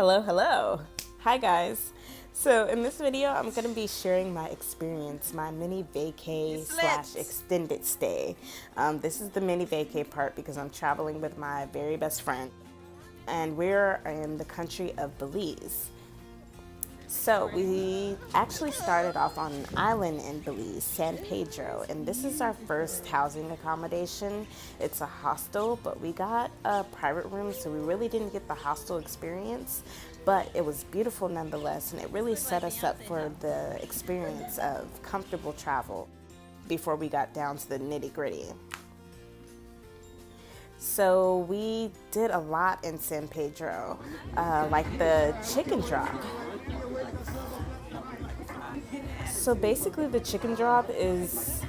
Hello. Hi guys. So in this video, I'm going to be sharing my experience, my mini vacay / extended stay. This is the mini vacay part because I'm traveling with my very best friend and we're in the country of Belize. So we actually started off on an island in Belize, San Pedro, and this is our first housing accommodation. It's a hostel, but we got a private room, so we really didn't get the hostel experience, but it was beautiful nonetheless, and it really set us up for the experience of comfortable travel before we got down to the nitty-gritty. So we did a lot in San Pedro, like the chicken drop. So basically the chicken drop is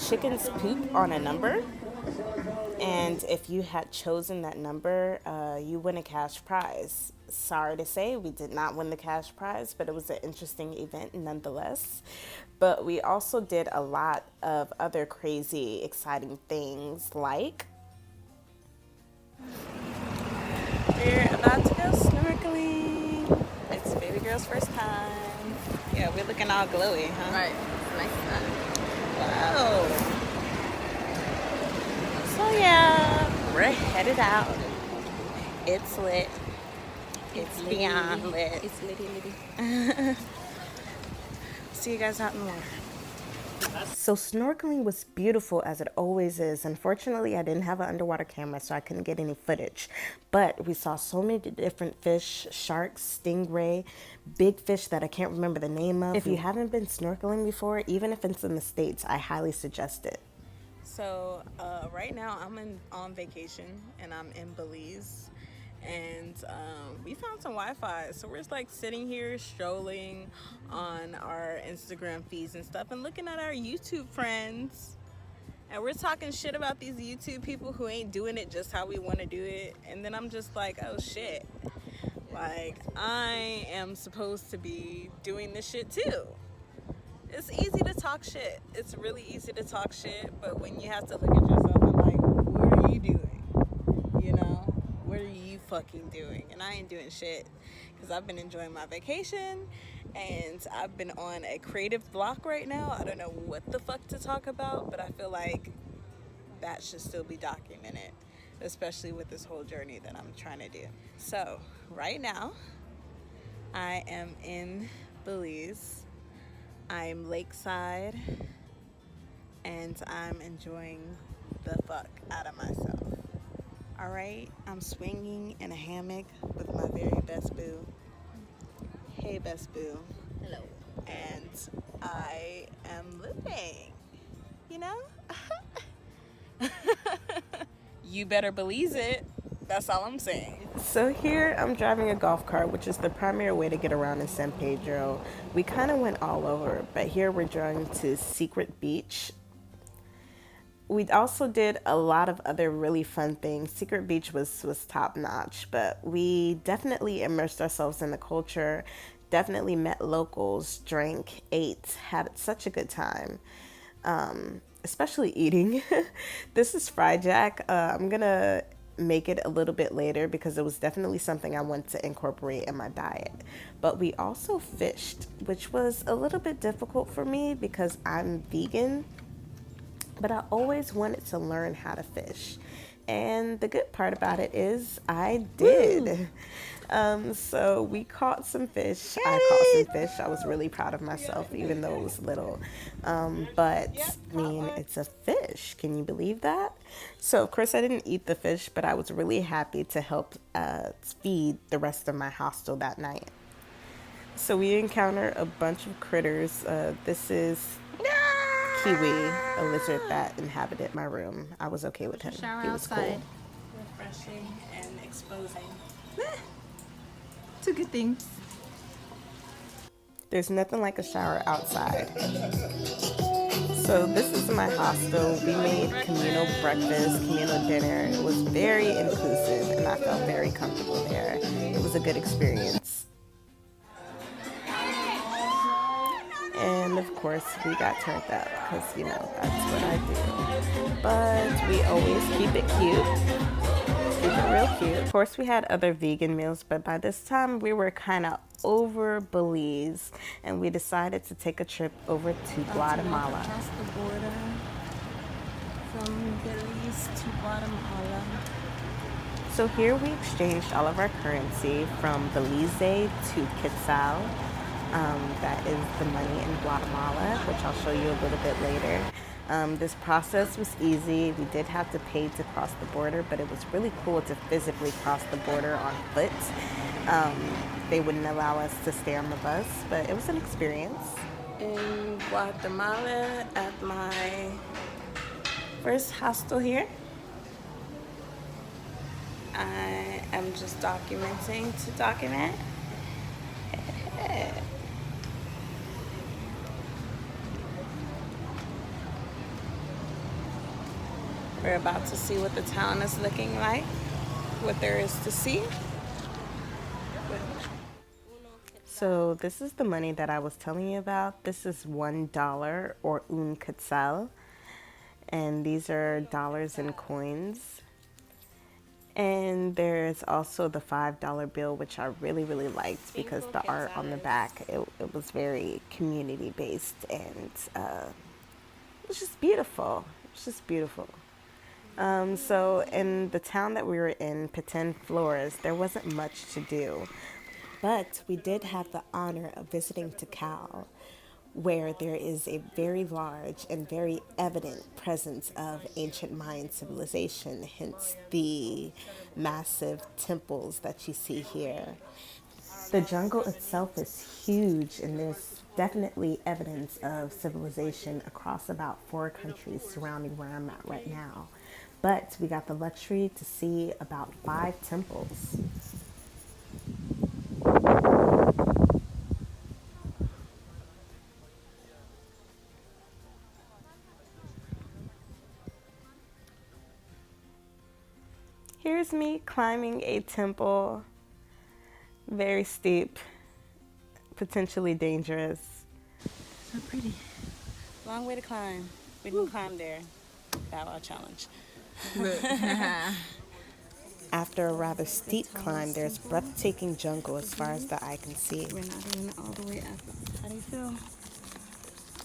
chicken's poop on a number, and if you had chosen that number, you win a cash prize. Sorry to say, we did not win the cash prize, but it was an interesting event nonetheless. But we also did a lot of other crazy, exciting things like we're about to go snorkeling. It's baby girl's first time. Yeah, we're looking all glowy, huh? Right. It's nice sun. Wow. So yeah, we're headed out. It's lit. It's beyond lit. It's litty. See you guys out in the water. So snorkeling was beautiful as it always is. Unfortunately, I didn't have an underwater camera, so I couldn't get any footage. But we saw so many different fish, sharks, stingray, big fish that I can't remember the name of. If you haven't been snorkeling before, even if it's in the States, I highly suggest it. So right now I'm on vacation and I'm in Belize. And we found some Wi-Fi, so we're just like sitting here strolling on our Instagram feeds and stuff and looking at our YouTube friends, and we're talking shit about these YouTube people who ain't doing it just how we want to do it. And then I'm just like, oh shit, like I am supposed to be doing this shit too. It's easy to talk shit, it's really easy to talk shit, but when you have to look at yourself and like, what are you doing, you know? What are you fucking doing? And I ain't doing shit because I've been enjoying my vacation and I've been on a creative block right now. I don't know what the fuck to talk about, but I feel like that should still be documented, especially with this whole journey that I'm trying to do. So right now I am in Belize. I'm lakeside and I'm enjoying the fuck out of myself. All right, I'm swinging in a hammock with my very best boo. Hey, best boo. Hello. And I am living, you know? You better believe it. That's all I'm saying. So here I'm driving a golf cart, which is the primary way to get around in San Pedro. We kind of went all over, but here we're driving to Secret Beach. We also did a lot of other really fun things. Secret Beach was top notch, but we definitely immersed ourselves in the culture, definitely met locals, drank, ate, had such a good time, especially eating. This is fried jack. I'm gonna make it a little bit later because it was definitely something I want to incorporate in my diet. But we also fished, which was a little bit difficult for me because I'm vegan. But I always wanted to learn how to fish. And the good part about it is I did. So we caught some fish. I caught some fish. I was really proud of myself, even though it was little. But I mean, it's a fish. Can you believe that? So of course I didn't eat the fish, but I was really happy to help feed the rest of my hostel that night. So we encountered a bunch of critters. This is Kiwi, a lizard that inhabited my room. I was okay with him. Shower he was outside. cool. Refreshing and exposing. Two good things. There's nothing like a shower outside. So this is my hostel. We made communal breakfast, communal dinner. It was very inclusive and I felt very comfortable there. It was a good experience. And of course we got turned up because, you know, that's what I do. But we always keep it cute. These are real cute. Of course, we had other vegan meals, but by this time we were kind of over Belize, and we decided to take a trip over to Guatemala. Across the border from Belize to Guatemala. So here we exchanged all of our currency from Belize to Quetzal. That is the money in Guatemala, which I'll show you a little bit later. This process was easy. We did have to pay to cross the border, but it was really cool to physically cross the border on foot. They wouldn't allow us to stay on the bus, but it was an experience. In Guatemala, at my first hostel here, I am just documenting to document. We're about to see what the town is looking like, what there is to see. So this is the money that I was telling you about. This is $1 or un quetzal. And these are dollars and coins. And there's also the $5 bill, which I really, really liked because the art on the back, it was very community based, and it was just beautiful. It was just beautiful. So in the town that we were in, Flores, there wasn't much to do, but we did have the honor of visiting Caye, where there is a very large and very evident presence of ancient Mayan civilization, hence the massive temples that you see here. The jungle itself is huge, and there's definitely evidence of civilization across about 4 countries surrounding where I'm at right now. But we got the luxury to see about 5 temples. Here's me climbing a temple. Very steep, potentially dangerous. So pretty. Long way to climb. We didn't climb there. That was our challenge. After a rather steep climb, there's breathtaking jungle as far as the eye can see. We're not even all the way up. How do you feel?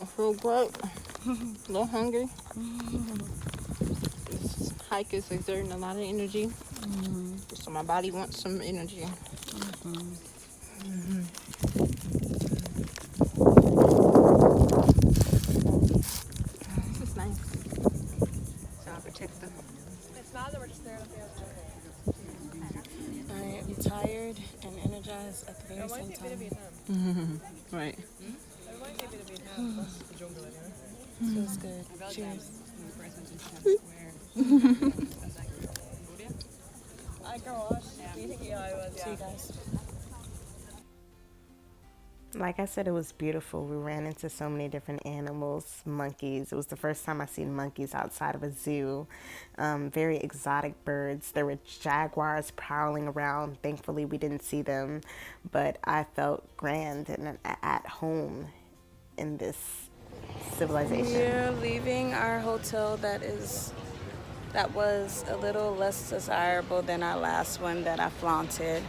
I feel great. A little hungry. This hike is exerting a lot of energy. So my body wants some energy. This is nice. So I'll protect them. I am tired and energized at the very same time. Right. Feels good. Cheers. See you guys. Like I said, it was beautiful. We ran into so many different animals, monkeys. It was the first time I seen monkeys outside of a zoo. Very exotic birds. There were jaguars prowling around. Thankfully, we didn't see them, but I felt grand and at home in this civilization. We're leaving our hotel that was a little less desirable than our last one that I flaunted.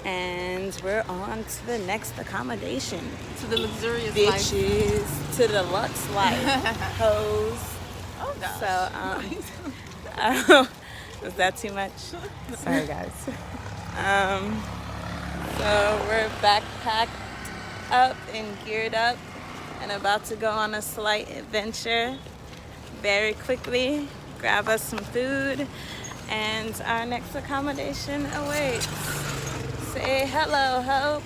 And we're on to the next accommodation. To the luxurious Bitches, life. to the luxe life. Hoes. Oh, gosh. So, was that too much? Sorry, guys. So we're backpacked up and geared up and about to go on a slight adventure very quickly. Grab us some food, and our next accommodation awaits. Say hello, Hope.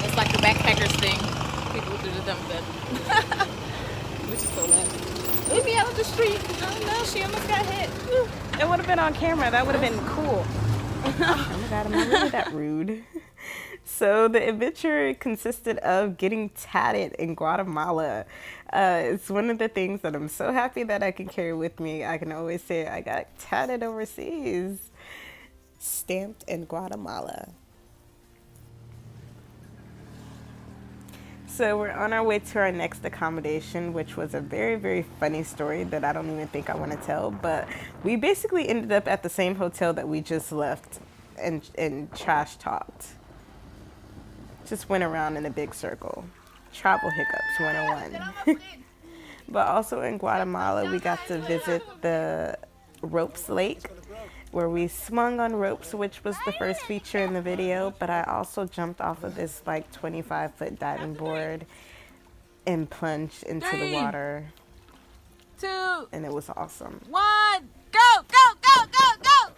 It's like the backpackers thing. People do the dumb bed. Which is so loud. Leave me out of the street. Oh no, she almost got hit. Whew. It would have been on camera. That would have been cool. Oh my God, am I really that rude? So the adventure consisted of getting tatted in Guatemala. It's one of the things that I'm so happy that I can carry with me. I can always say I got tatted overseas. Stamped in Guatemala. So we're on our way to our next accommodation, which was a very, very funny story that I don't even think I want to tell. But we basically ended up at the same hotel that we just left and trash talked. Just went around in a big circle. Travel hiccups 101. But also in Guatemala, we got to visit the Ropes Lake, where we swung on ropes, which was the first feature in the video. But I also jumped off of this like 25-foot diving board and plunged into the water. 2, And it was awesome. 1, go, go, go, go, go!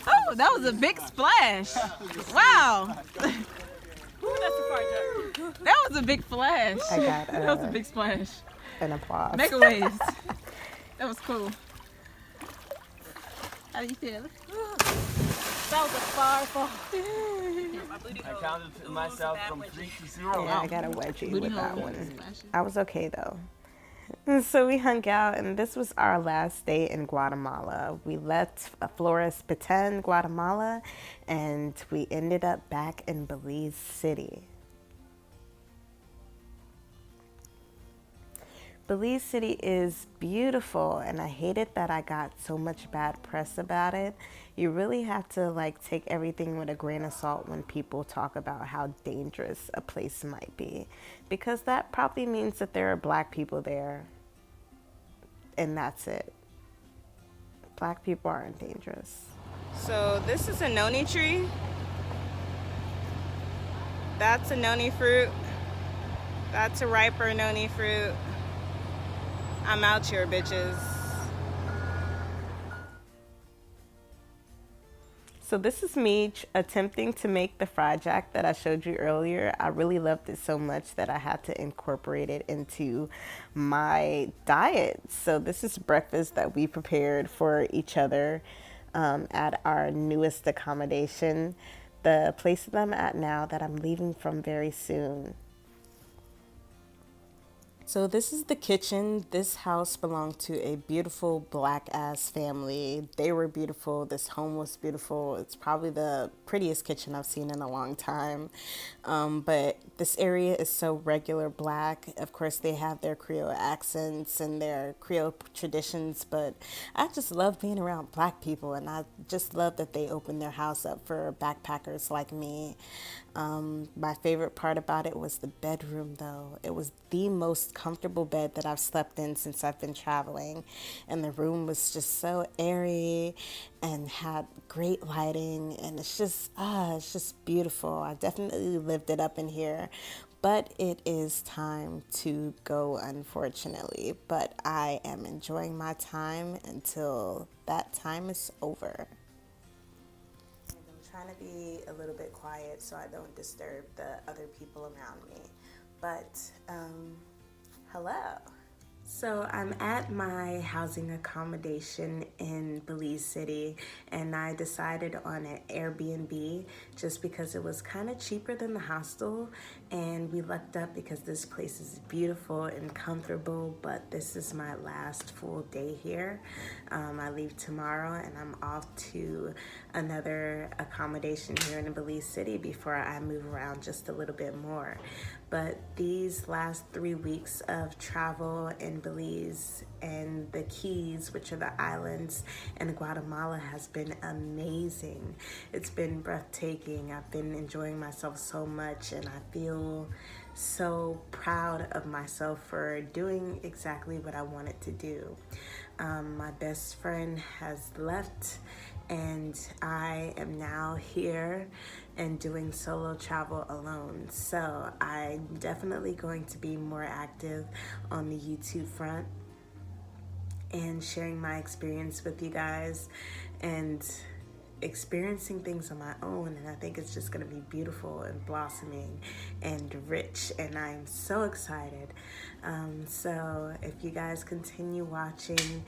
Oh, that was a big splash. Wow. That was a big flash. I got that was a big splash. an applause. Mega waves. That was cool. How do you feel? That was a far fall. I counted myself from 3 to 0. Yeah, I got a wedgie Booty with that hole. one. I was okay though. And so we hung out, and this was our last day in Guatemala. We left Flores, Guatemala, and we ended up back in Belize City. Belize City is beautiful, and I hated that I got so much bad press about it. You really have to like take everything with a grain of salt when people talk about how dangerous a place might be, because that probably means that there are black people there, and that's it. Black people aren't dangerous. So this is a noni tree. That's a noni fruit. That's a riper noni fruit. I'm out here, bitches. So this is me attempting to make the fried jack that I showed you earlier. I really loved it so much that I had to incorporate it into my diet. So this is breakfast that we prepared for each other at our newest accommodation, the place that I'm at now that I'm leaving from very soon. So this is the kitchen. This house belonged to a beautiful black ass family. They were beautiful. This home was beautiful. It's probably the prettiest kitchen I've seen in a long time. But this area is so regular black. Of course, they have their Creole accents and their Creole traditions, but I just love being around black people, and I just love that they opened their house up for backpackers like me. My favorite part about it was the bedroom, though. It was the most comfortable bed that I've slept in since I've been traveling, and the room was just so airy and had great lighting, and it's just beautiful. I definitely lived it up in here, but it is time to go, unfortunately. But I am enjoying my time until that time is over. Trying to be a little bit quiet so I don't disturb the other people around me. But hello. So I'm at my housing accommodation in Belize City, and I decided on an Airbnb just because it was kind of cheaper than the hostel, and we lucked up because this place is beautiful and comfortable. But this is my last full day here. I leave tomorrow and I'm off to another accommodation here in Belize City before I move around just a little bit more. But these last 3 weeks of travel in Belize and the Keys, which are the islands, and Guatemala has been amazing. It's been breathtaking. I've been enjoying myself so much, and I feel so proud of myself for doing exactly what I wanted to do. My best friend has left, and I am now here and doing solo travel alone. So I'm definitely going to be more active on the YouTube front and sharing my experience with you guys and experiencing things on my own, and I think it's just going to be beautiful and blossoming and rich, and I'm so excited. So if you guys continue watching,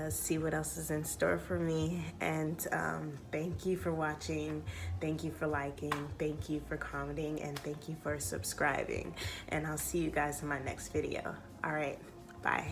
see what else is in store for me, and thank you for watching, thank you for liking, thank you for commenting, and thank you for subscribing, and I'll see you guys in my next video. All right, bye.